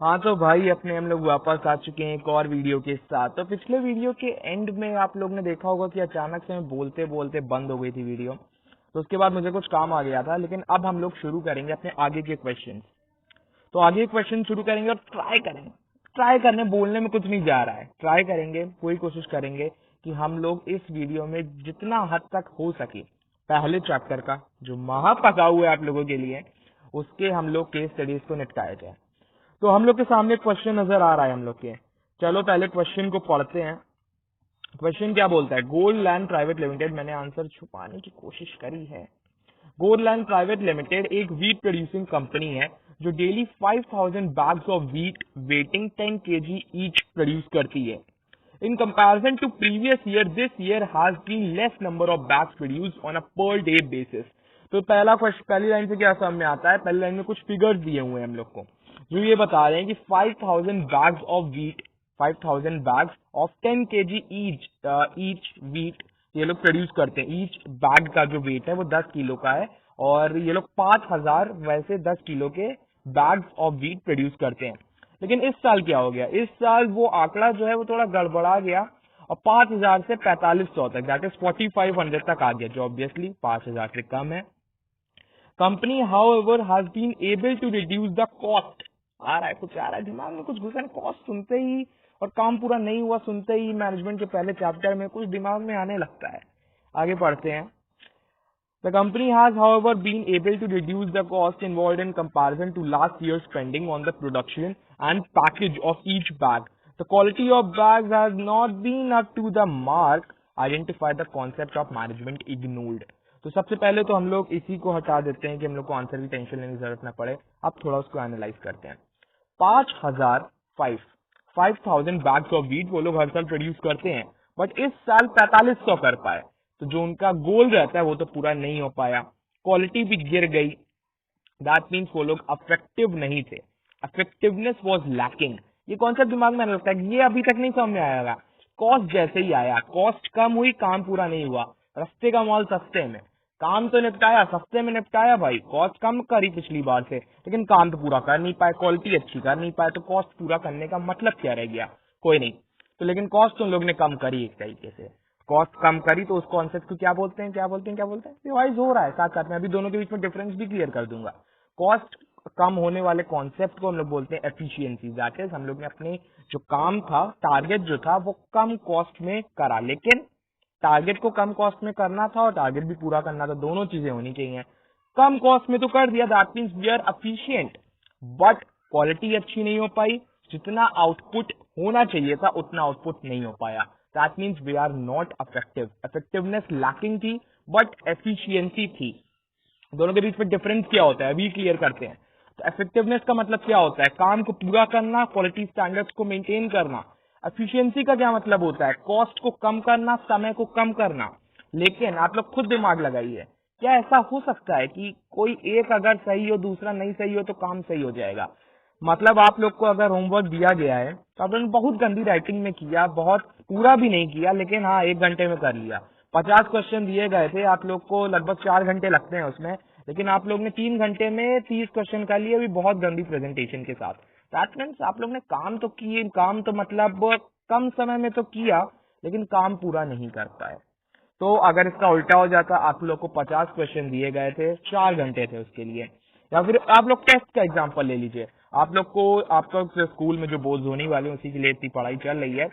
हाँ तो भाई अपने हम लोग वापस आ चुके हैं एक और वीडियो के साथ। तो पिछले वीडियो के एंड में आप लोग ने देखा होगा कि अचानक से मैं बोलते बोलते बंद हो गई थी वीडियो। तो उसके बाद मुझे कुछ काम आ गया था, लेकिन अब हम लोग शुरू करेंगे अपने आगे के क्वेश्चन। तो आगे क्वेश्चन शुरू करेंगे और ट्राई करेंगे। ट्राई करने बोलने में कुछ नहीं जा रहा है, ट्राई करेंगे, पूरी कोशिश करेंगे कि हम लोग इस वीडियो में जितना हद तक हो सके पहले चैप्टर का जो महा पका हुआ है आप लोगों के लिए, उसके हम लोग केस स्टडीज को निपटाया जाए। तो हम लोग के सामने क्वेश्चन नजर आ रहा है हम लोग के। चलो पहले क्वेश्चन को पढ़ते हैं। क्वेश्चन क्या बोलता है? गोल्ड लैंड प्राइवेट लिमिटेड, मैंने आंसर छुपाने की कोशिश करी है। गोल्ड लैंड प्राइवेट लिमिटेड एक वीट प्रोड्यूसिंग कंपनी है जो daily 5000 bags of wheat weighing 10 KG each produce करती है। In comparison to previous year, this year has been less number of bags produce on a per day basis. तो पहला question, पहली line से क्या समझ में आता है? पहली लाइन में कुछ फिगर्स दिए हुए हैं हम लोग को जो ये बता रहे हैं कि 5000 bags of wheat, 5000 bags of 10 KG each wheat ये लोग प्रोड्यूस करते हैं। ईच बैग का जो वेट है वो 10 किलो का है और ये लोग 5000 वैसे 10 किलो के बैग्स ऑफ वीट प्रोड्यूस करते हैं। लेकिन इस साल क्या हो गया? इस साल वो आंकड़ा जो है वो थोड़ा गड़बड़ा गया और 5000 से 4500 तक, दैट इज 4500 तक आ गया, जो ऑब्वियसली 5000 से कम है। Company however has been able to reduce the cost. आ रहा है, कुछ आ रहा है दिमाग में, कुछ घुसा। कॉस्ट सुनते ही और काम पूरा नहीं हुआ सुनते ही मैनेजमेंट के पहले चैप्टर में कुछ दिमाग में आने लगता है। आगे पढ़ते हैं। The company has, however, been able to reduce the cost involved in comparison to last year's spending on the production and package of each bag. The quality of bags has not been up to the mark. Identify the concept of management ignored. तो सबसे पहले तो हम लोग इसी को हटा देते हैं कि हम लोग को आंसर की टेंशन लेने की जरूरत ना पड़े। अब थोड़ा उसको एनालाइज करते हैं। 5000 बैग्स ऑफ वीट वो लोग हर साल प्रोड्यूस करते हैं, बट इस साल 4500 कर पाए। तो जो उनका गोल रहता है वो तो पूरा नहीं हो पाया, क्वालिटी भी गिर गई। दैट मीन्स वो लोग अफेक्टिव नहीं थे, अफेक्टिवनेस वॉज लैकिंग। ये कॉन्सेप्ट दिमाग में आने लगता है, ये अभी तक नहीं समझ में आएगा। कॉस्ट जैसे ही आया, कॉस्ट कम हुई, काम पूरा नहीं हुआ। सस्ते का माल सस्ते में, काम तो निपटाया, सस्ते में निपटाया भाई, कॉस्ट कम करी पिछली बार से, लेकिन काम तो पूरा कर नहीं पाए, क्वालिटी अच्छी कर नहीं पाए, तो कॉस्ट पूरा करने का मतलब क्या रह गया? कोई नहीं। तो लेकिन कॉस्ट उन लोग ने कम करी, एक तरीके से कॉस्ट कम करी। तो उस कॉन्सेप्ट को क्या बोलते हैं, क्या बोलते हैं, क्या बोलते हैं? रिवाइज हो रहा है साथ साथ में, अभी दोनों के बीच में डिफरेंस भी क्लियर कर दूंगा। कॉस्ट कम होने वाले कॉन्सेप्ट को हम लोग बोलते हैं एफिशिएंसी। दैट इज हम लोग ने अपने जो काम था, टारगेट जो था वो कम कॉस्ट में करा, लेकिन टारगेट को कम कॉस्ट में करना था और टारगेट भी पूरा करना था, दोनों चीजें होनी चाहिए। कम कॉस्ट में तो कर दिया, that means we are efficient, but quality अच्छी नहीं हो पाई। जितना आउटपुट होना चाहिए था उतना आउटपुट नहीं हो पाया। That means we are not effective. Effectiveness lacking थी बट एफिशिएंसी थी। दोनों के बीच में डिफरेंस क्या होता है अभी क्लियर करते हैं। तो इफेक्टिवनेस का मतलब क्या होता है? काम को पूरा करना, क्वालिटी स्टैंडर्ड्स को मेंटेन करना। एफिशिएंसी का क्या मतलब होता है? कॉस्ट को कम करना, समय को कम करना। लेकिन आप लोग खुद दिमाग लगाइए, क्या ऐसा हो सकता है कि कोई एक अगर सही हो दूसरा नहीं सही हो तो काम सही हो जाएगा? मतलब आप लोग को अगर होमवर्क दिया गया है तो आप लोगों ने बहुत गंदी राइटिंग में किया, बहुत पूरा भी नहीं किया, लेकिन हाँ 1 घंटे में कर लिया। 50 क्वेश्चन दिए गए थे, आप लोग को लगभग 4 घंटे लगते हैं उसमें, लेकिन आप लोग ने 3 घंटे में 30 क्वेश्चन कर लिए, भी बहुत गंदी प्रेजेंटेशन के साथ। दैट मीन्स आप लोग ने काम तो किए, काम तो मतलब कम समय में तो किया, लेकिन काम पूरा नहीं कर पाए। तो अगर इसका उल्टा हो जाता, आप लोग को 50 क्वेश्चन दिए गए थे, 4 घंटे थे उसके लिए। या फिर आप लोग टेस्ट का एग्जांपल ले लीजिए, आप लोग को आपका स्कूल में जो बोर्ड होने वाले उसी के लिए इतनी पढ़ाई चल रही है,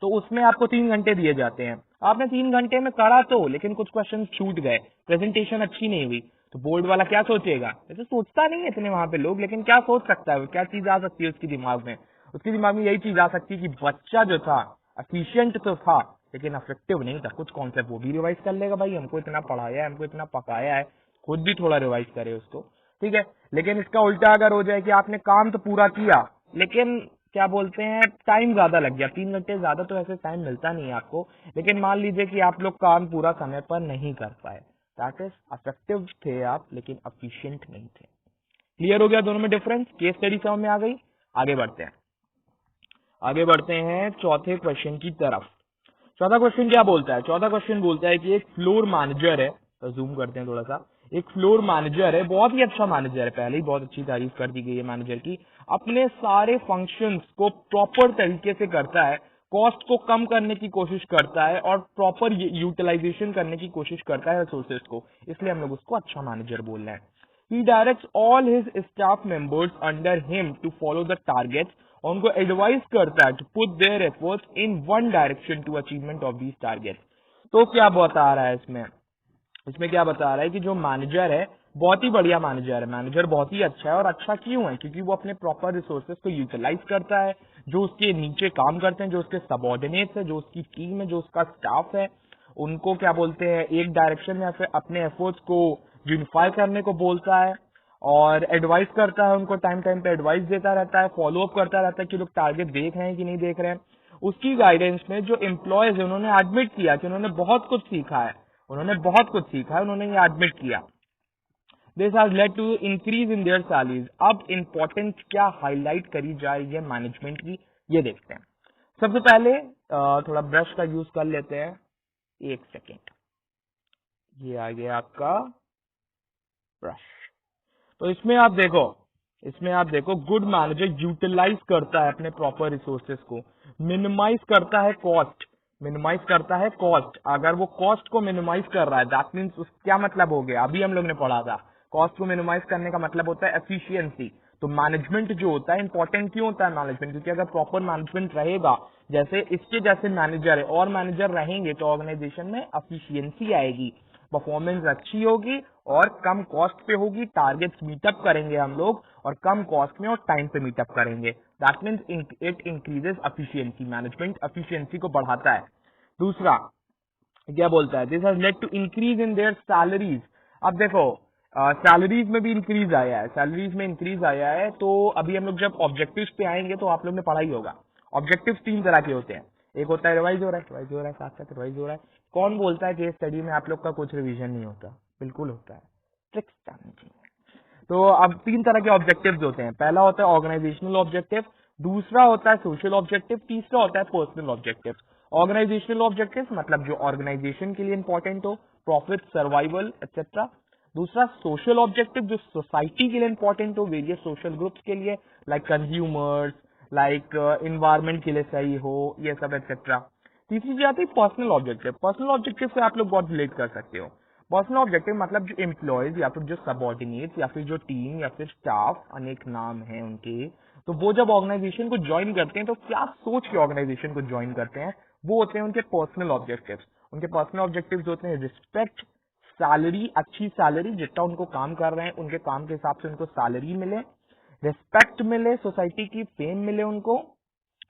तो उसमें आपको 3 घंटे दिए जाते हैं। आपने 3 घंटे में करा तो, लेकिन कुछ क्वेश्चन छूट गए, प्रेजेंटेशन अच्छी नहीं हुई, तो बोर्ड वाला क्या सोचेगा? वैसे सोचता नहीं है इतने वहां पे लोग, लेकिन क्या सोच सकता है, क्या चीज आ सकती है उसके दिमाग में? उसके दिमाग में यही चीज आ सकती है कि बच्चा जो था एफिशिएंट तो था लेकिन अफेक्टिव नहीं था। कुछ कॉन्सेप्ट वो भी रिवाइज कर लेगा, भाई हमको इतना पढ़ाया है, हमको इतना पकाया है, खुद भी थोड़ा रिवाइज करे उसको, ठीक है। लेकिन इसका उल्टा अगर हो जाए कि आपने काम तो पूरा किया, लेकिन क्या बोलते हैं, टाइम ज्यादा लग गया, 3 घंटे ज्यादा तो ऐसे टाइम मिलता नहीं है आपको, लेकिन मान लीजिए कि आप लोग काम पूरा समय पर नहीं कर पाए, दैट इज अफेक्टिव थे आप लेकिन एफिशिएंट नहीं थे। क्लियर हो गया दोनों में डिफरेंस? केस स्टडी समझ में आ गई? आगे बढ़ते हैं, आगे बढ़ते हैं चौथे क्वेश्चन की तरफ। चौथा क्वेश्चन क्या बोलता है? चौथा क्वेश्चन बोलता है कि एक फ्लोर मैनेजर है, तो जूम करते हैं थोड़ा सा। एक फ्लोर मैनेजर है, बहुत ही अच्छा मैनेजर है, पहले ही बहुत अच्छी तारीफ कर दी गई है मैनेजर की, अपने सारे फंक्शंस को प्रॉपर तरीके से करता है, कॉस्ट को कम करने की कोशिश करता है और प्रॉपर यूटिलाइजेशन करने की कोशिश करता है रिसोर्सेज को, इसलिए हम लोग उसको अच्छा मैनेजर बोल रहे हैं। He directs all his staff members under him to follow the targets और उनको एडवाइस करता है to put their efforts in one direction to achievement of these targets। तो क्या बता रहा है इसमें, इसमें क्या बता रहा है कि जो मैनेजर है बहुत ही बढ़िया मैनेजर है, मैनेजर बहुत ही अच्छा है। और अच्छा क्यों है, क्योंकि वो अपने प्रॉपर रिसोर्सेज को यूटिलाइज करता है, जो उसके नीचे काम करते हैं, जो उसके सबऑर्डिनेट्स है, जो उसकी टीम है, जो उसका स्टाफ है, उनको क्या बोलते हैं, एक डायरेक्शन में फिर अपने एफर्ट्स को यूनिफाई करने को बोलता है और एडवाइस करता है, उनको टाइम टाइम पे एडवाइस देता रहता है, फॉलो अप करता रहता है कि लोग टारगेट देख रहे हैं कि नहीं देख रहे हैं। उसकी गाइडेंस में जो एम्प्लॉयज है उन्होंने एडमिट किया कि उन्होंने बहुत कुछ सीखा है, उन्होंने बहुत कुछ सीखा है, उन्होंने ये एडमिट किया। This has led to increase in their salaries. अब इंपॉर्टेंट क्या हाईलाइट करी जा रही है मैनेजमेंट की, ये देखते हैं। सबसे पहले थोड़ा ब्रश का यूज कर लेते हैं, एक सेकेंड, ये आ गया आपका ब्रश। तो इसमें आप देखो, इसमें आप देखो गुड मैनेजर यूटिलाइज करता है अपने प्रॉपर रिसोर्सेज को, मिनिमाइज करता है कॉस्ट, मिनिमाइज करता है कॉस्ट। अगर वो कॉस्ट को मिनिमाइज कर रहा है दैट मीन्स क्या मतलब हो गया, अभी हम लोग ने पढ़ा था, कॉस्ट को मिनिमाइज करने का मतलब होता है एफिशिएंसी। तो मैनेजमेंट जो होता है इंपॉर्टेंट क्यों होता है मैनेजमेंट, क्योंकि अगर प्रॉपर मैनेजमेंट रहेगा, जैसे इसके जैसे मैनेजर है और मैनेजर रहेंगे तो ऑर्गेनाइजेशन में एफिशिएंसी आएगी, परफॉर्मेंस अच्छी होगी और कम कॉस्ट पे होगी, टारगेट्स मीटअप करेंगे हम लोग और कम कॉस्ट में और टाइम पे मीटअप करेंगे। That means it increases efficiency, management efficiency को बढ़ाता है। दूसरा क्या बोलता है, this has led to increase in their salaries. अब देखो सैलरीज में भी इंक्रीज आया है, सैलरीज में इंक्रीज आया है। तो अभी हम लोग जब ऑब्जेक्टिव्स पे आएंगे तो आप लोग ने पढ़ा ही होगा, ऑब्जेक्टिव्स तीन तरह के होते हैं, एक होता है रिवाइज हो रहा है, रिवाइज हो रहा है, साथ साथ रिवाइज हो रहा है। कौन बोलता है कि स्टडी में आप लोग का कुछ रिवीजन नहीं होता, बिल्कुल होता है, ट्रिक्स जाननी चाहिए। तो अब तीन तरह के ऑब्जेक्टिव्स होते हैं, पहला होता है ऑर्गेनाइजेशनल ऑब्जेक्टिव, दूसरा होता है सोशल ऑब्जेक्टिव, तीसरा होता है पर्सनल ऑब्जेक्टिव। ऑर्गेनाइजेशनल ऑब्जेक्टिव मतलब जो ऑर्गेनाइजेशन के लिए इंपॉर्टेंट हो, प्रॉफिट, सर्वाइवल एक्सेट्रा। दूसरा सोशल ऑब्जेक्टिव जो सोसाइटी के लिए इंपॉर्टेंट हो, वेरियस सोशल ग्रुप्स के लिए, लाइक कंज्यूमर्स, लाइक इन्वायरमेंट के लिए सही हो, ये सब एक्सेट्रा। तीसरी चीज आती है पर्सनल ऑब्जेक्टिव। पर्सनल ऑब्जेक्टिव से आप लोग बहुत रिलेट कर सकते हो। पर्सनल ऑब्जेक्टिव मतलब जो एम्प्लॉयज या फिर जो सबऑर्डिनेट्स या फिर जो टीम या फिर स्टाफ, अनेक नाम है उनके, तो वो जब ऑर्गेनाइजेशन को ज्वाइन करते हैं तो क्या सोच के ऑर्गेनाइजेशन को ज्वाइन करते हैं, वो होते हैं उनके पर्सनल ऑब्जेक्टिव्स। उनके पर्सनल ऑब्जेक्टिव्स होते हैं रिस्पेक्ट, सैलरी, अच्छी सैलरी, जितना उनको काम कर रहे हैं उनके काम के हिसाब से उनको सैलरी मिले, रिस्पेक्ट मिले, सोसाइटी की फेम मिले उनको,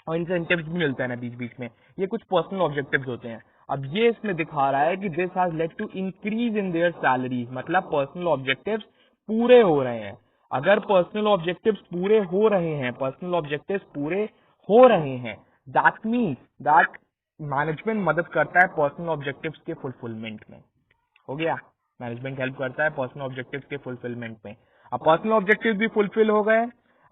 और इंसेंटिव्स भी मिलते हैं ना बीच बीच में। ये कुछ पर्सनल ऑब्जेक्टिव्स होते हैं। अब ये इसमें दिखा रहा है कि this has led to increase in their salaries, मतलब पर्सनल ऑब्जेक्टिव्स पूरे हो रहे हैं। अगर पर्सनल ऑब्जेक्टिव्स पूरे हो रहे हैं, पर्सनल ऑब्जेक्टिव्स पूरे हो रहे हैं, दैट मीन्स दैट मैनेजमेंट मदद करता है पर्सनल ऑब्जेक्टिव्स के फुलफिलमेंट में। हो गया, मैनेजमेंट हेल्प करता है पर्सनल ऑब्जेक्टिव्स के फुलफिलमेंट में। अब पर्सनल ऑब्जेक्टिव भी फुलफिल हो गए,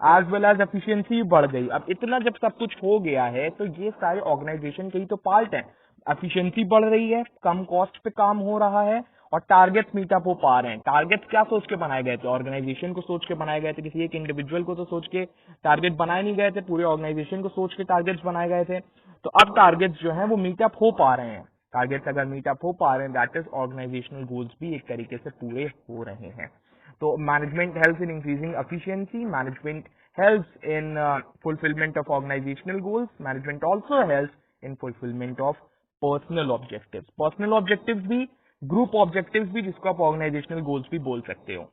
एज वेल एज एफिशिएंसी बढ़ गई। अब इतना जब सब कुछ हो गया है तो ये सारे ऑर्गेनाइजेशन के ही तो पार्ट है। एफिशिएंसी बढ़ रही है, कम कॉस्ट पे काम हो रहा है और टारगेट्स मीटअप हो पा रहे हैं। टारगेट्स क्या सोच के बनाए गए थे, ऑर्गेनाइजेशन को सोच के बनाए गए थे, किसी एक इंडिविजुअल को तो सोच के टारगेट बनाए नहीं गए थे, पूरे ऑर्गेनाइजेशन को सोच के टारगेट्स बनाए गए थे। तो अब टारगेट्स जो है वो मीटअप हो पा रहे हैं। टारगेट्स अगर मीटअप हो पा रहे हैं दैट इज ऑर्गेनाइजेशनल गोल्स भी एक तरीके से पूरे हो रहे हैं। तो management helps in increasing efficiency, management helps in fulfillment of organizational goals. Management also helps in fulfillment of personal objectives. Personal objectives भी, group objectives भी, जिसको आप organizational goals भी बोल सकते हो।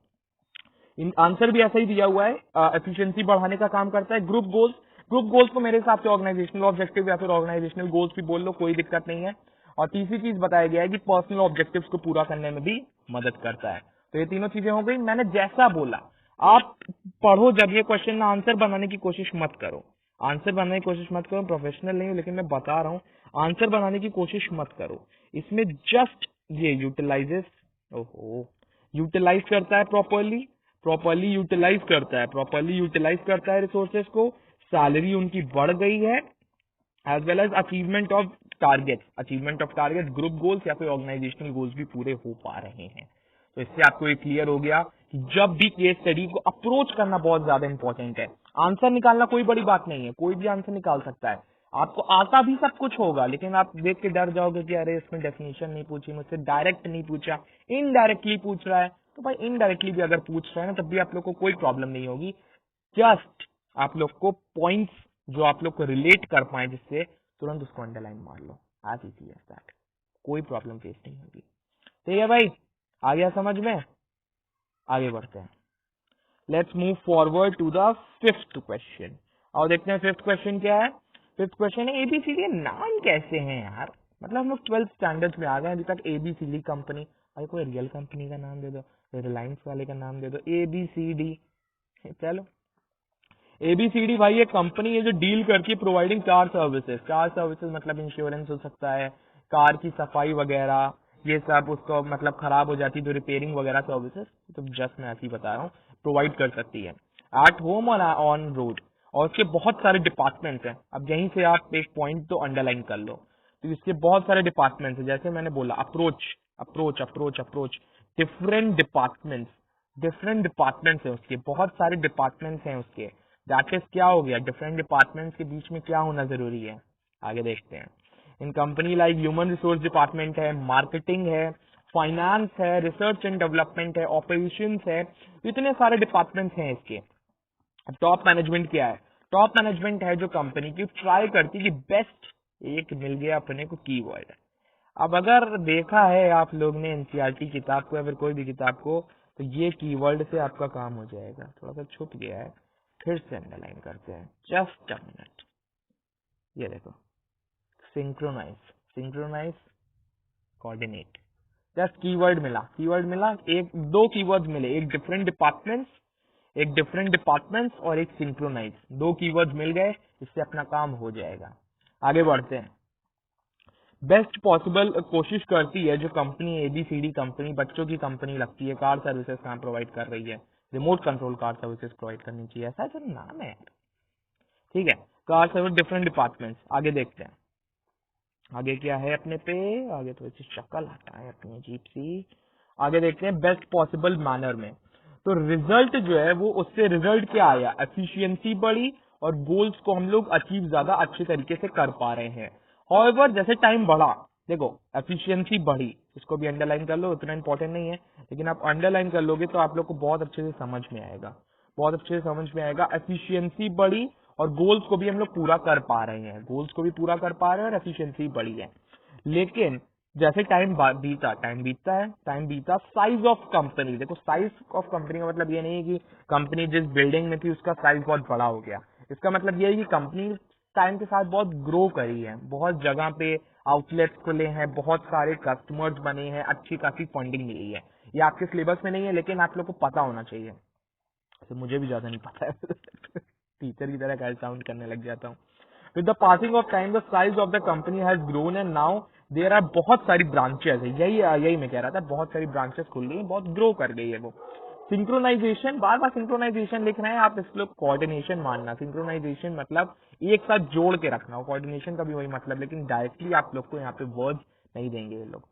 इन आंसर भी ऐसा ही दिया हुआ है, एफिशिएंसी बढ़ाने का काम करता है। ग्रुप गोल्स, ग्रुप गोल्स को मेरे हिसाब से ऑर्गेनाइजेशनल ऑब्जेक्टिव या फिर ऑर्गेनाइजेशनल गोल्स भी बोल लो, कोई दिक्कत नहीं है। और तीसरी चीज बताया गया है कि पर्सनल ऑब्जेक्टिव्स को पूरा करने में भी मदद करता है। तो ये तीनों चीजें हो गई। मैंने जैसा बोला, आप पढ़ो जब ये क्वेश्चन, आंसर बनाने की कोशिश मत करो, आंसर बनाने की कोशिश मत करो। प्रोफेशनल नहीं हूं लेकिन मैं बता रहा हूं, आंसर बनाने की कोशिश मत करो। इसमें जस्ट ये यूटिलाइजेस, ओहो, यूटिलाइज करता है प्रॉपरली, प्रॉपरली यूटिलाइज करता है, प्रॉपरली यूटिलाइज करता है रिसोर्सेज को, सैलरी उनकी बढ़ गई है, as well as achievement of target, achievement of target, group goals या फिर ऑर्गेनाइजेशनल गोल्स भी पूरे हो पा रहे हैं। तो इससे आपको ये क्लियर हो गया कि जब भी केस स्टडी को अप्रोच करना बहुत ज्यादा इंपॉर्टेंट है। आंसर निकालना कोई बड़ी बात नहीं है, कोई भी आंसर निकाल सकता है, आपको आता भी सब कुछ होगा, लेकिन आप देख के डर जाओगे कि अरे इसमें डेफिनेशन नहीं पूछी, मुझसे डायरेक्ट नहीं पूछा, इनडायरेक्टली पूछ रहा है। तो भाई इनडायरेक्टली भी अगर पूछ रहा है ना, तब भी आप लोग को कोई प्रॉब्लम नहीं होगी। जस्ट आप लोग को पॉइंट्स जो आप लोग को रिलेट कर पाए जिससे, तुरंत उसको अंडरलाइन मार लो, एज इजी एज दैट, कोई प्रॉब्लम फेस नहीं होगी। ठीक है भाई, आ गया समझ में? आगे बढ़ते हैं। Let's move forward to the fifth question. और देखते हैं फिफ्थ क्वेश्चन क्या है। फिफ्थ क्वेश्चन है एबीसीडी नाम कैसे हैं यार, मतलब हम लोग 12th स्टैंडर्ड में आ गए, अभी तक एबीसीडी कंपनी, भाई कोई रियल कंपनी का नाम दे दो, रिलायंस वाले का नाम दे दो, एबीसीडी। चलो एबीसीडी भाई ये कंपनी है जो डील करती है providing car services. Car services मतलब इंश्योरेंस हो सकता है, कार की सफाई वगैरह, ये सब उसको मतलब खराब हो जाती है तो रिपेयरिंग वगैरह सर्विसेज, तो जस्ट मैं ऐसे ही बता रहा हूँ, प्रोवाइड कर सकती है एट होम और ऑन रोड। और उसके बहुत सारे डिपार्टमेंट्स हैं। अब यहीं से आप एक पॉइंट तो अंडरलाइन कर लो, तो इसके बहुत सारे डिपार्टमेंट्स हैं, जैसे मैंने बोला approach approach approach approach, different departments, different departments हैं उसके, बहुत सारे डिपार्टमेंट्स हैं उसके। दैट इज क्या हो गया, डिफरेंट डिपार्टमेंट्स के बीच में क्या होना जरूरी है, आगे देखते हैं। In company like human resource department है, मार्केटिंग है, फाइनेंस है, रिसर्च एंड डेवलपमेंट है, ऑपरेशंस है, इतने सारे डिपार्टमेंट्स हैं इसके। टॉप मैनेजमेंट क्या है, टॉप मैनेजमेंट है जो कंपनी की ट्राई करती है कि बेस्ट, एक मिल गया अपने को कीवर्ड। अब अगर देखा है आप लोग ने एनसीईआरटी किताब को या फिर कोई भी किताब को, तो ये कीवर्ड से आपका काम हो जाएगा। थोड़ा सा छुप गया है, फिर से अंडरलाइन करते हैं, जस्ट अ मिनट। ये देखो, synchronise, synchronise, coordinate, just keyword मिला, कीवर्ड मिला, एक दो कीवर्ड्स मिले, एक डिफरेंट डिपार्टमेंट्स, एक डिफरेंट डिपार्टमेंट्स और एक सिंक्रोनाइज, दो कीवर्ड्स मिल गए, इससे अपना काम हो जाएगा। आगे बढ़ते हैं। बेस्ट पॉसिबल कोशिश करती है जो कंपनी एबीसीडी कंपनी, बच्चों की कंपनी लगती है, कार सर्विसेज कहाँ प्रोवाइड कर रही है, remote control car services provide करनी चाहिए, ऐसा जो नाम है यार। ठीक है, कार सर्विस डिफरेंट डिपार्टमेंट्स। आगे देखते हैं, आगे क्या है अपने पे, आगे थोड़ी सी शक्ल हटा है अपनी अजीब सी। आगे देखते हैं बेस्ट पॉसिबल मैनर में, तो रिजल्ट जो है वो, उससे रिजल्ट क्या आया, एफिशिएंसी बढ़ी और गोल्स को हम लोग अचीव ज्यादा अच्छे तरीके से कर पा रहे हैं। हाउएवर जैसे टाइम बढ़ा, देखो एफिशिएंसी बढ़ी, इसको भी अंडरलाइन कर लो, उतना इंपॉर्टेंट नहीं है, लेकिन आप अंडरलाइन कर लोगे तो आप लोग को बहुत अच्छे से समझ में आएगा, बहुत अच्छे से समझ में आएगा। एफिशिएंसी बढ़ी और गोल्स को भी हम लोग पूरा कर पा रहे हैं, गोल्स को भी पूरा कर पा रहे हैं और एफिशिएंसी बढ़ी है। लेकिन जैसे टाइम बीता, टाइम बीतता है, टाइम बीता, साइज ऑफ कंपनी, देखो साइज ऑफ कंपनी का मतलब ये नहीं है कि कंपनी जिस बिल्डिंग में थी उसका साइज बहुत बड़ा हो गया, इसका मतलब ये है कि कंपनी टाइम के साथ बहुत ग्रो करी है, बहुत जगह पे आउटलेट्स खुले हैं, बहुत सारे कस्टमर्स बने हैं, अच्छी खासी फंडिंग मिली है। ये आपके सिलेबस में नहीं है, लेकिन आप लोग को पता होना चाहिए, तो मुझे भी ज्यादा नहीं पता है टीचर की तरह कैसे साउंड करने लग जाता हूँ। With the passing of time the size of the company has grown and now there are, बहुत सारी ब्रांचेस है, यही मैं कह रहा था, बहुत सारी ब्रांचेस खुल गई, बहुत ग्रो कर गई है वो। सिंक्रोनाइजेशन, बार बार सिंक्रोनाइजेशन लिख रहे हैं आप, इस लोग कोऑर्डिनेशन मानना, सिंक्रोनाइजेशन मतलब एक साथ जोड़ के रखना, कोऑर्डिनेशन का भी वही मतलब, लेकिन डायरेक्टली आप लोग को यहाँ पे वर्ड नहीं देंगे ये लोग।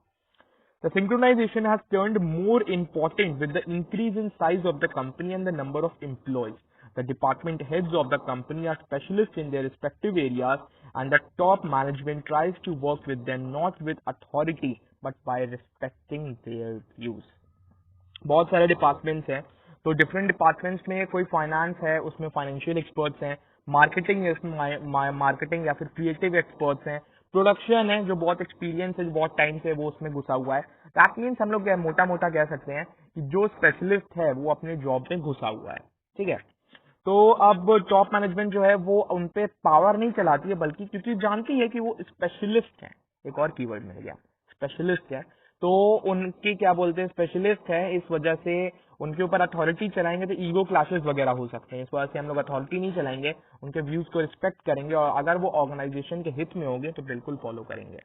The synchronization has turned more important with the increase in size of the company and the number of employees. The department heads of the company are specialists in their respective areas, and the top management tries to work with them not with authority but by respecting their views. बहुत सारे departments हैं, तो different departments में कोई finance है, उसमें financial experts हैं, marketing है, उसमें मार्केटिंग या फिर क्रिएटिव एक्सपर्ट्स हैं, प्रोडक्शन है जो बहुत एक्सपीरियंस है, जो बहुत टाइम से वो उसमें घुसा हुआ है। दैट मीन्स हम लोग मोटा मोटा कह सकते हैं कि जो स्पेशलिस्ट है वो अपने जॉब में घुसा हुआ है। ठीक है, तो अब टॉप मैनेजमेंट जो है वो उनपे पावर नहीं चलाती है, बल्कि क्योंकि जानती है कि वो स्पेशलिस्ट है, एक और कीवर्ड मिल गया, स्पेशलिस्ट है, तो उनके क्या बोलते हैं, स्पेशलिस्ट है, इस वजह से उनके ऊपर अथॉरिटी चलाएंगे तो ईगो क्लैशेस वगैरह हो सकते हैं, इस वजह से हम लोग अथॉरिटी नहीं चलाएंगे, उनके व्यूज को रिस्पेक्ट करेंगे, और अगर वो ऑर्गेनाइजेशन के हित में होंगे तो बिल्कुल फॉलो करेंगे।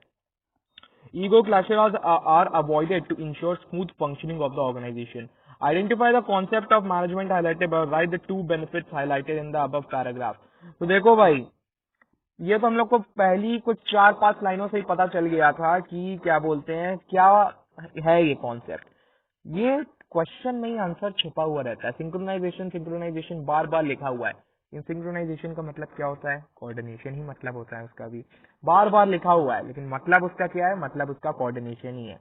Ego clashes are avoided to ensure smooth functioning of the organisation. Identify the concept of management highlighted by write the two benefits highlighted in the above paragraph. तो देखो भाई, ये तो हम लोग को पहली कुछ 4-5 लाइनों से ही पता चल गया था कि क्या बोलते हैं, क्या है ये कॉन्सेप्ट। ये क्वेश्चन में ही आंसर छुपा हुआ रहता है। सिंक्रोनाइजेशन सिंक्रोनाइजेशन बार बार लिखा हुआ है। इन सिंक्रोनाइजेशन का मतलब क्या होता है? कोऑर्डिनेशन ही मतलब होता है उसका भी, बार बार लिखा हुआ है, लेकिन मतलब उसका क्या है? मतलब उसका कोऑर्डिनेशन ही है।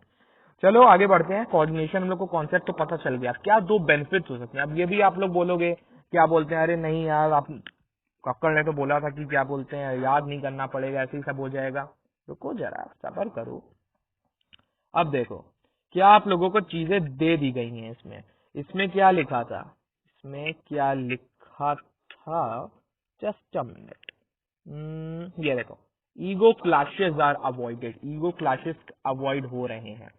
चलो आगे बढ़ते हैं। कोऑर्डिनेशन हम लोग को कॉन्सेप्ट तो पता चल गया, क्या दो बेनिफिट्स हो सकते हैं? अब ये भी आप लोग बोलोगे, क्या बोलते हैं, अरे नहीं यार, आप कक्कड़ ने तो बोला था कि क्या बोलते हैं, याद नहीं करना पड़ेगा, ऐसे ही सब हो जाएगा। रुको जरा, सब्र करो। अब देखो, क्या आप लोगों को चीजें दे दी गई हैं। इसमें इसमें क्या लिखा था? इसमें क्या लिखा था? Just a minute. ये देखो, ego clashes are avoided. Ego clashes avoid हो रहे हैं।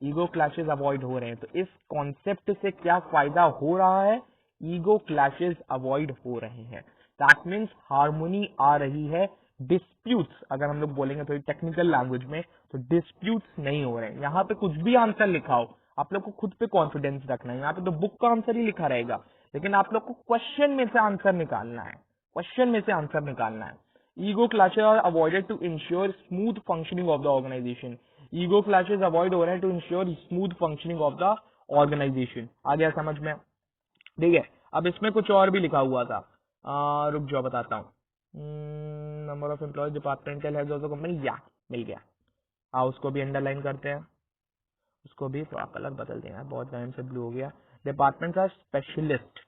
ईगो क्लैशेस अवॉइड हो रहे हैं, तो इस कॉन्सेप्ट से क्या फायदा हो रहा है? ईगो क्लैशेस अवॉइड हो रहे हैं। दैट मीन्स हार्मोनी आ रही है। डिस्प्यूट्स, अगर हम लोग बोलेंगे थोड़ी टेक्निकल लैंग्वेज में, तो डिस्प्यूट्स नहीं हो रहे हैं। यहाँ पे कुछ भी आंसर लिखा हो, आप लोग को खुद पे कॉन्फिडेंस रखना है। यहाँ पे तो बुक का आंसर ही लिखा रहेगा, लेकिन आप लोग को क्वेश्चन में से आंसर निकालना है। क्वेश्चन में से आंसर निकालना है। Ego clashes are avoided to ensure smooth functioning of the organisation. Ego clashes avoid हो रहे हैं to ensure smooth functioning of the organisation. आ गया समझ में? ठीक है। अब इसमें कुछ और भी लिखा हुआ था, रुक जाओ बताता हूँ। Number of employees departmental head of the company, या मिल गया। उसको भी अंडरलाइन करते हैं, उसको भी थोड़ा कलर बदल देना, बहुत टाइम से ब्लू हो गया। डिपार्टमेंट का स्पेशलिस्ट,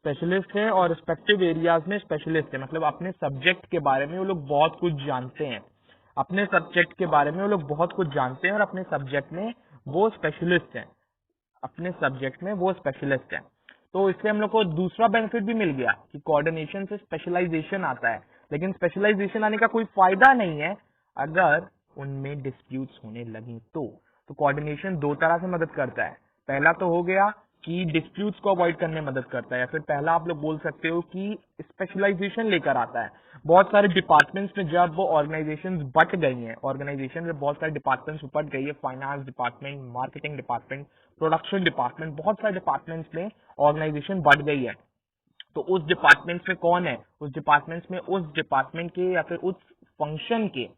स्पेशलिस्ट है और रिस्पेक्टिव एरियाज में स्पेशलिस्ट है। मतलब अपने सब्जेक्ट के बारे में वो लोग बहुत कुछ जानते हैं। अपने सब्जेक्ट के बारे में वो लोग बहुत कुछ जानते हैं और अपने सब्जेक्ट में वो स्पेशलिस्ट हैं। अपने सब्जेक्ट में वो स्पेशलिस्ट है। तो इससे हम लोग को दूसरा बेनिफिट भी मिल गया कि कोऑर्डिनेशन से स्पेशलाइजेशन आता है। लेकिन स्पेशलाइजेशन आने का कोई फायदा नहीं है अगर उनमें डिस्प्यूट्स होने लगी तो कोऑर्डिनेशन दो तरह से मदद करता है। पहला तो हो गया कि डिस्प्यूट्स को अवॉइड करने में मदद करता है, या फिर पहला आप लोग बोल सकते हो कि स्पेशलाइजेशन लेकर आता है। बहुत सारे डिपार्टमेंट्स में जब वो ऑर्गेनाइजेशन बट गई हैं, ऑर्गेनाइजेशन में बहुत सारे डिपार्टमेंट्स बट गई है, finance department, marketing department, production department, बहुत सारे डिपार्टमेंट्स में ऑर्गेनाइजेशन बढ़ गई है। तो उस डिपार्टमेंट्स में कौन है? उस डिपार्टमेंट्स में उस डिपार्टमेंट के या फिर उस फंक्शन के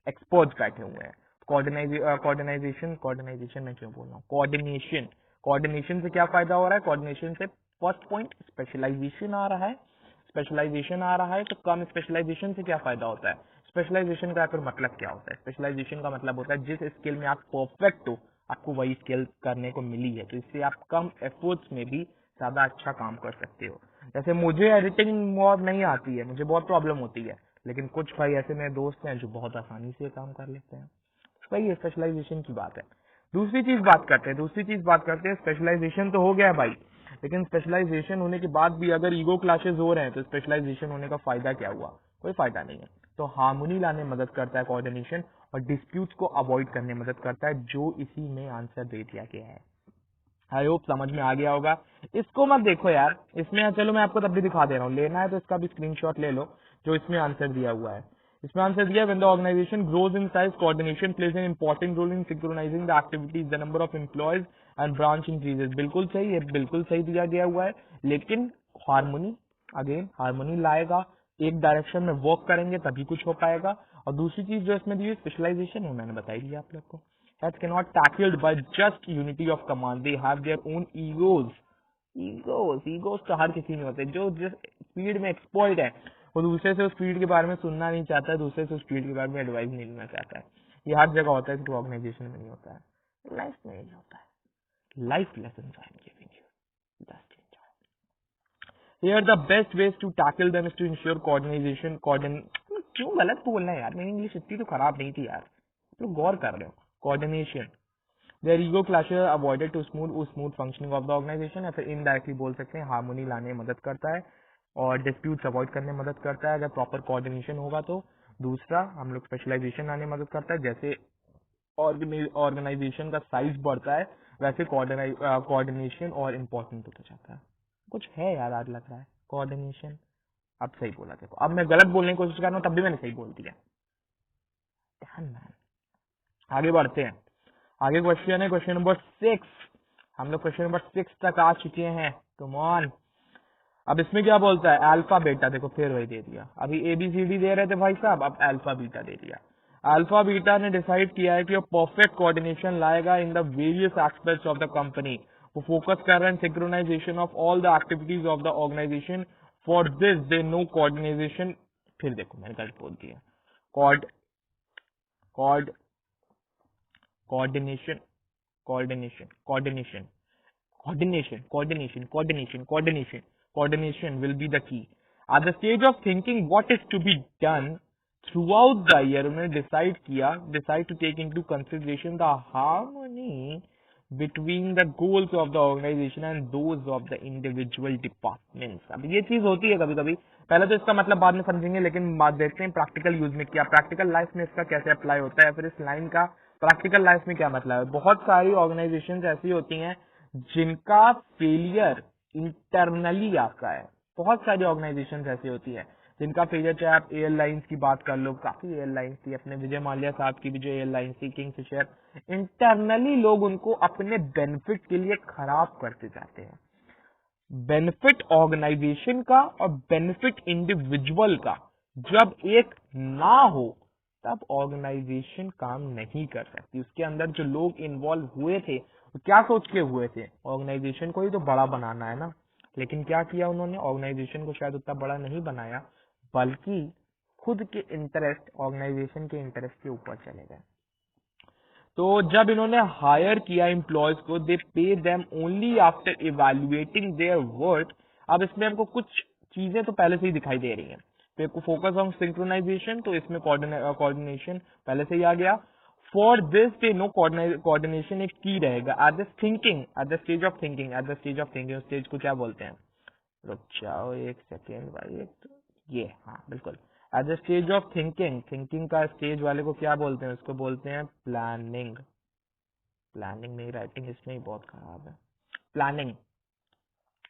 एक्सपर्ट्स बैठे हुए हैं। कोऑर्डिनाइजेशन में क्यों बोल रहा हूँ, कोऑर्डिनेशन से क्या फायदा हो रहा है? कोऑर्डिनेशन से फर्स्ट पॉइंट स्पेशलाइजेशन आ रहा है। तो कम स्पेशलाइजेशन से क्या फायदा होता है? स्पेशलाइजेशन का फिर मतलब क्या होता है? स्पेशलाइजेशन का मतलब होता है जिस स्किल में आप परफेक्ट हो, आपको वही स्किल करने को मिली है, तो इससे आप कम एफर्ट्स में भी ज्यादा अच्छा काम कर सकते हो। जैसे मुझे एडिटिंग बहुत नहीं आती है, मुझे बहुत प्रॉब्लम होती है, लेकिन कुछ भाई ऐसे मेरे दोस्त हैं जो बहुत आसानी से काम कर लेते हैं। वही स्पेशलाइजेशन की बात है। दूसरी चीज बात करते हैं। स्पेशलाइजेशन तो हो गया भाई, लेकिन स्पेशलाइजेशन होने के बाद भी अगर ईगो क्लैशेस हो रहे हैं तो स्पेशलाइजेशन होने का फायदा क्या हुआ? कोई फायदा नहीं है। तो हार्मोनी लाने में मदद करता है कोऑर्डिनेशन, और डिस्प्यूट्स को अवॉइड करने में मदद करता है, जो इसी में आंसर दे दिया गया है। आई होप समझ में आ गया होगा। इसको मत देखो यार, इसमें चलो मैं आपको तब भी दिखा दे रहा हूँ, लेना है तो इसका भी स्क्रीनशॉट ले लो जो इसमें आंसर दिया हुआ है। इसमें आंसर दिया, when the organization grows in size, coordination plays an important role in synchronizing the activities, the number of employees and branch increases. बिल्कुल सही, ये बिल्कुल सही दिया गया हुआ है, लेकिन हार्मोनी, अगेन हार्मोनी लाएगा, एक डायरेक्शन में वर्क करेंगे तभी कुछ हो पाएगा। और दूसरी चीज जो इसमें दी है स्पेशलाइजेशन, वो मैंने बताई दिया आप लोग को, that cannot tackled by just unity of command. They have their own egos. Egos तो हर किसी में होते हैं। जो जिस स्पीड में एक्सपर्ट है वो दूसरे से उस स्पीड के बारे में सुनना नहीं चाहता है, दूसरे से उस स्पीड के बारे में एडवाइस नहीं लेना चाहता है। ये हर जगह होता है, सिर्फ ऑर्गेनाइजेशन में नहीं होता है, लाइफ में नहीं होता है। Life lesson I am giving you, just enjoy. Here the best ways to tackle them is to ensure coordination. क्यों गलत बोलना है यार, मेरी इंग्लिश इतनी तो खराब नहीं थी यार, तो गौर कर रहे हो। Coordination, there ego clashes avoided to smooth functioning of the organization, या फिर इनडायरेक्टली बोल सकते हैं हार्मोनी लाने में मदद करता है और डिस्प्यूट्स अवॉइड करने में मदद करता है अगर प्रॉपर कोऑर्डिनेशन होगा तो। दूसरा, हम लोग स्पेशलाइजेशन लाने में मदद करता है, जैसे ऑर्गेनाइजेशन का साइज बढ़ता है वैसे कोऑर्डिनेशन और इम्पोर्टेंट होता जाता है। कुछ है यार, आज लग रहा है कोऑर्डिनेशन। अब सही बोला, देखो अब मैं गलत बोलने की कोशिश कर रहा हूँ, तब भी मैंने सही बोल दिया। आगे बढ़ते हैं। आगे क्वेश्चन है क्वेश्चन नंबर 6। हम लोग क्वेश्चन नंबर 6 तक आ चुके हैं। Come on. अब इसमें क्या बोलता है? अल्फा बीटा, देखो फिर वही दे दिया। अभी ABCD दे रहे थे भाई साहब, अब अल्फा बीटा दे दिया। अल्फा बीटा ने डिसाइड किया है कि वो परफेक्ट कोऑर्डिनेशन लाएगा in the various aspects of the company. वो फोकस कर रहे हैं synchronization of all the activities of the organization. For this they no coordination, फिर देखो मैंने गलत बोल दिया, cord cord coordination coordination coordination coordination coordination coordination coordination coordination will be the key at the stage of thinking what is to be done throughout the year। उन्होंने decide to take into consideration the harmony between the goals of the organization and those of the individual departments। अब ये चीज होती है कभी कभी, पहले तो इसका मतलब बाद में समझेंगे, लेकिन बात देखते हैं प्रैक्टिकल यूज में क्या, प्रैक्टिकल लाइफ में इसका कैसे अप्लाई होता है, फिर इस लाइन का प्रैक्टिकल लाइफ में क्या मतलब है। बहुत सारी ऑर्गेनाइजेशंस ऐसी होती हैं जिनका फेलियर इंटरनली आता है। बहुत सारी ऑर्गेनाइजेशंस ऐसी होती है जिनका फेलियर, चाहे आप एयरलाइंस की बात कर लो, काफी एयरलाइंस थी, अपने विजय माल्या साहब की भी जो एयरलाइंस थी किंगफिशर, इंटरनली लोग उनको अपने बेनिफिट के लिए खराब करते जाते हैं। बेनिफिट ऑर्गेनाइजेशन का और बेनिफिट इंडिविजुअल का जब एक ना हो तब ऑर्गेनाइजेशन काम नहीं कर सकती। उसके अंदर जो लोग इन्वॉल्व हुए थे वो क्या सोच के हुए थे, ऑर्गेनाइजेशन को ही तो बड़ा बनाना है ना। लेकिन क्या किया उन्होंने, ऑर्गेनाइजेशन को शायद उतना बड़ा नहीं बनाया, बल्कि खुद के इंटरेस्ट, ऑर्गेनाइजेशन के इंटरेस्ट के ऊपर चले गए। तो जब इन्होंने हायर किया एम्प्लॉयज को, they pay them only after evaluating their work. अब इसमें हमको कुछ चीजें तो पहले से ही दिखाई दे रही हैं। फोकस ऑन सिंक्रोनाइजेशन, तो इसमें कोऑर्डिनेशन पहले से ही आ गया। For this they no coordination एक की रहेगा। At the thinking, at the stage of thinking, at the stage of thinking, stage को क्या बोलते हैं, रुक जाओ एक सेकेंड भाई, ये हाँ बिल्कुल, at the stage of thinking, thinking का स्टेज वाले को क्या बोलते हैं, उसको बोलते हैं प्लानिंग। प्लानिंग नहीं, राइटिंग इसमें ही बहुत खराब है। प्लानिंग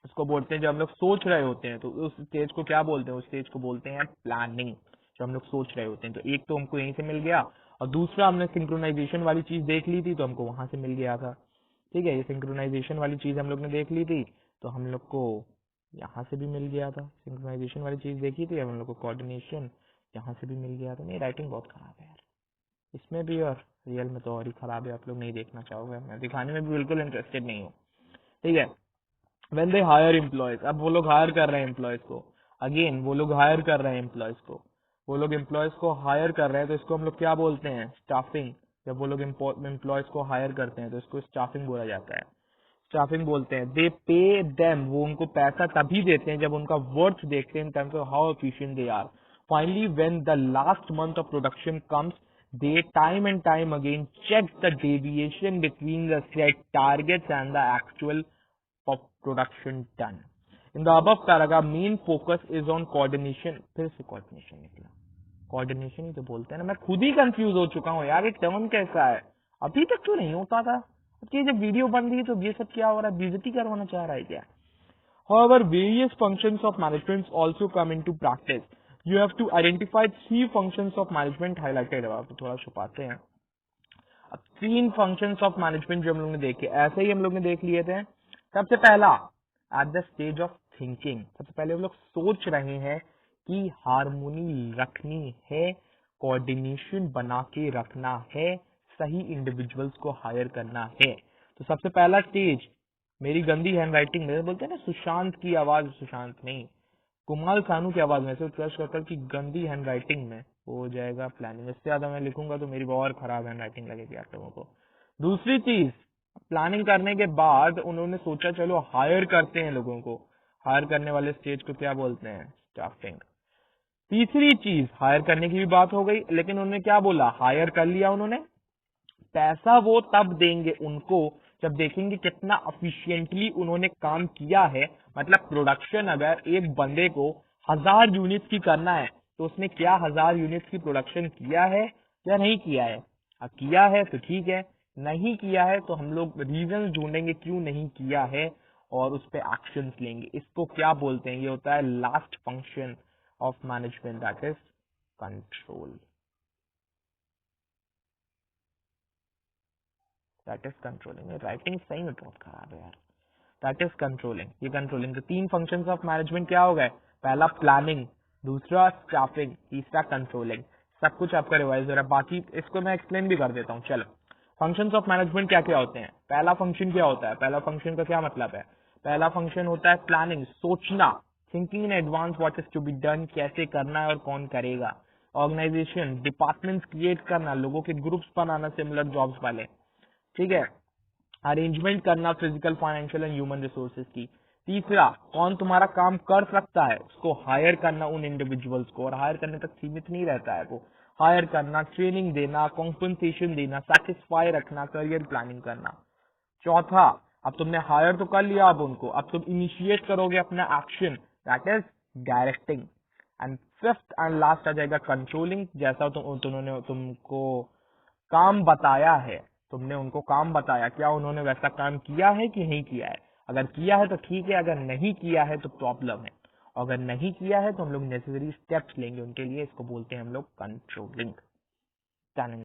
उसको बोलते हैं जब हम लोग सोच रहे होते हैं, तो उस स्टेज को क्या बोलते हैं, उस स्टेज को बोलते हैं प्लानिंग, जब हम लोग सोच रहे होते हैं। तो एक तो हमको यहीं से मिल गया, और दूसरा हमने सिंक्रोनाइजेशन वाली चीज देख ली थी तो हमको वहां से मिल गया था। ठीक है, ये सिंक्रोनाइजेशन वाली चीज हम लोग ने देख ली थी तो हम लोग को यहाँ से भी मिल गया था। सिंक्रोनाइजेशन वाली चीज देखी थी, हम लोग को कोऑर्डिनेशन यहाँ से भी मिल गया था। नहीं, राइटिंग बहुत खराब है यार इसमें भी, और रियल में तो और ही खराब है, आप लोग नहीं देखना चाहोगे, मैं दिखाने में भी बिल्कुल इंटरेस्टेड नहीं हूँ। ठीक है, व्हेन दे हायर एम्प्लॉयज, अब वो लोग हायर कर रहे हैं एम्प्लॉयज को, अगेन वो लोग हायर कर रहे हैं एम्प्लॉयज को, वो लोग एम्प्लॉयज को हायर कर रहे हैं तो इसको हम लोग क्या बोलते हैं, स्टाफिंग। जब वो लोग एम्प्लॉयज को हायर करते हैं तो इसको स्टाफिंग बोला जाता है, स्टाफिंग बोलते हैं। दे पे देम, वो उनको पैसा तभी देते हैं जब उनका वर्थ देखते हैं in terms of how efficient they are. Finally when the last month of production comes, they time and time again check the deviation between the set targets and the actual of production done. In the above paragraph, main focus is on coordination। फिर से coordination निकला, coordination ही तो बोलते हैं ना, मैं खुद ही confuse हो चुका हूँ यार, ये टर्म कैसा है, अभी तक तो नहीं होता था, अब ये जब वीडियो बन रही है तो ये सब क्या हो रहा है, बेइज्जती करवाना चाह रहा है क्या। However, various functions of management also come into practice. You have to identify 3 functions of management highlighted है, आप थोड़ा छुपाते हैं। अब 3 functions of management जो हम लोग ने देखे, ऐसे ही हम लोग ने देख लिए थे। सबसे पहला, at the stage of thinking, सबसे पहले हम लोग सोच रहे हैं कि हारमोनी रखनी है, कोऑर्डिनेशन बना के रखना है, सही इंडिविजुअल्स को हायर करना है। तो सबसे पहला स्टेज, मेरी गंदी हैंड राइटिंग में बोलते हैं ना, सुशांत की आवाज, सुशांत नहीं, कुमाल सानू की आवाज में से ट्रस्ट करता कि गंदी हैंड राइटिंग में हो जाएगा प्लानिंग। इससे ज्यादा मैं लिखूंगा तो मेरी और खराब हैंड राइटिंग लगेगी आप लोगों को। दूसरी चीज, प्लानिंग करने के बाद उन्होंने सोचा चलो हायर करते हैं लोगों को, हायर करने वाले स्टेज को क्या बोलते हैं, स्टाफिंग। तीसरी चीज, हायर करने की भी बात हो गई, लेकिन उन्होंने क्या बोला, हायर कर लिया उन्होंने, पैसा वो तब देंगे उनको जब देखेंगे कितना एफिशिएंटली उन्होंने काम किया है। मतलब प्रोडक्शन अगर एक बंदे को 1000 यूनिट्स की करना है तो उसने क्या 1000 यूनिट्स की प्रोडक्शन किया है या नहीं किया है। अब किया है तो ठीक है, नहीं किया है तो हम लोग रीजन ढूंढेंगे क्यों नहीं किया है और उस पर एक्शन लेंगे। इसको क्या बोलते हैं, ये होता है last function of management, that is control. That is controlling. Writing सही में बहुत खराब है यार। दैट इज कंट्रोलिंग, ये कंट्रोलिंग। तो 3 फंक्शंस ऑफ मैनेजमेंट क्या हो गए, पहला प्लानिंग, दूसरा स्टाफिंग, तीसरा कंट्रोलिंग। सब कुछ आपका रिवाइज हो रहा है, बाकी इसको मैं एक्सप्लेन भी कर देता हूँ। चलो, फंक्शंस ऑफ मैनेजमेंट क्या क्या होते हैं। पहला फंक्शन क्या होता है, पहला फंक्शन का क्या मतलब है, पहला फंक्शन होता है प्लानिंग, सोचना, thinking in advance what is to be done, कैसे करना है और कौन करेगा। ऑर्गेनाइजेशन, डिपार्टमेंट्स क्रिएट करना, लोगों के ग्रुप्स बनाना सिमिलर जॉब्स वाले, ठीक है। अरेंजमेंट करना physical, financial and human resources की। तीसरा, कौन तुम्हारा काम कर सकता है उसको हायर करना, उन इंडिविजुअल्स को, और हायर करने तक सीमित नहीं रहता है वो, हायर करना, ट्रेनिंग देना, कॉम्पनसेशन देना, सेटिस्फाई रखना, करियर प्लानिंग करना। चौथा, अब तुमने हायर तो कर लिया, अब उनको, अब तुम इनिशिएट करोगे अपना action, that is directing. And fifth and last आ जाएगा कंट्रोलिंग, जैसा तुमने तुमको काम बताया है, तुमने उनको काम बताया, क्या उन्होंने वैसा काम किया है कि नहीं किया है। अगर किया है तो ठीक है, अगर नहीं किया है तो प्रॉब्लम है, अगर नहीं किया है तो हम लोग नेसेसरी स्टेप्स लेंगे उनके लिए, इसको बोलते हैं हम लोग कंट्रोलिंग।